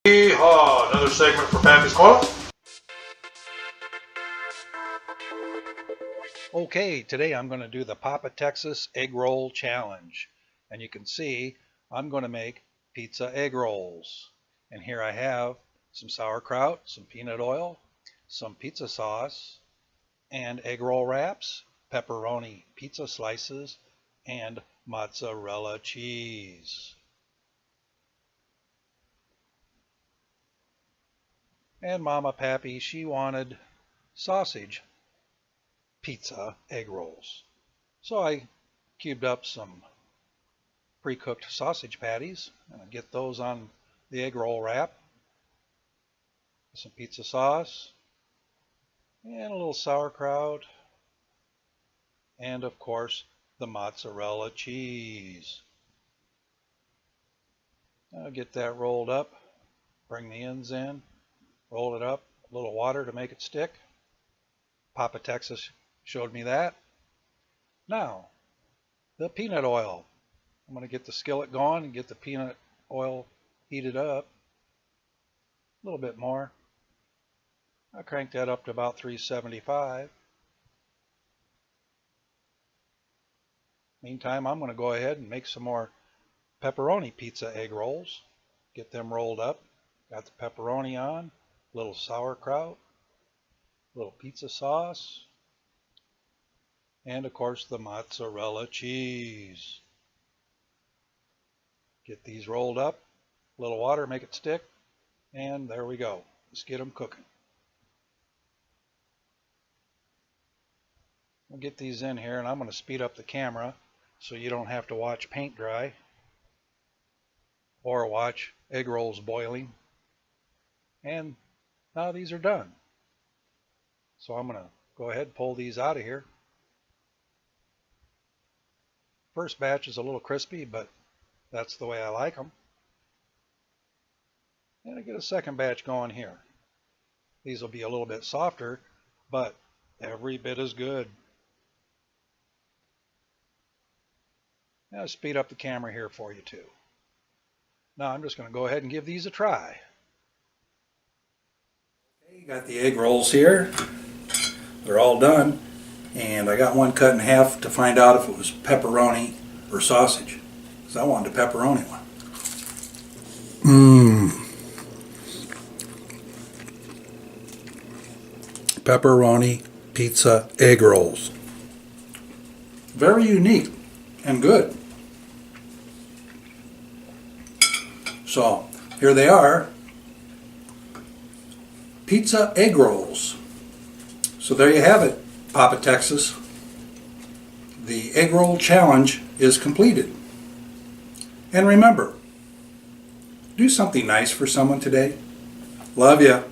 Yeehaw! Another segment for Pappy's Corner. Okay, today I'm going to do the Papa Texas Egg Roll Challenge. And you can see I'm going to make pizza egg rolls. And here I have some sauerkraut, some peanut oil, some pizza sauce, and egg roll wraps, pepperoni pizza slices, and mozzarella cheese. And Mama Pappy, she wanted sausage pizza egg rolls. So I cubed up some pre-cooked sausage patties, and I get those on the egg roll wrap, some pizza sauce, and a little sauerkraut, and of course the mozzarella cheese. I'll get that rolled up, bring the ends in, roll it up, a little water to make it stick. Papa Texas showed me that. Now, the peanut oil. I'm going to get the skillet going and get the peanut oil heated up. A little bit more. I cranked that up to about 375. Meantime, I'm going to go ahead and make some more pepperoni pizza egg rolls. Get them rolled up. Got the pepperoni on, a little sauerkraut, a little pizza sauce, and of course the mozzarella cheese. Get these rolled up, a little water, make it stick, and there we go. Let's get them cooking. We'll get these in here, and I'm going to speed up the camera so you don't have to watch paint dry or watch egg rolls boiling. And now these are done. So I'm going to go ahead and pull these out of here. First batch is a little crispy, but that's the way I like them. And I get a second batch going here. These will be a little bit softer, but every bit as good. Now I'll speed up the camera here for you too. Now I'm just going to go ahead and give these a try. Okay, got the egg rolls here. They're all done. And I got one cut in half to find out if it was pepperoni or sausage. Because I wanted a pepperoni one. Pepperoni pizza egg rolls. Very unique and good. So here they are. Pizza egg rolls. So there you have it, Papa Texas. The egg roll challenge is completed. And remember, do something nice for someone today. Love ya.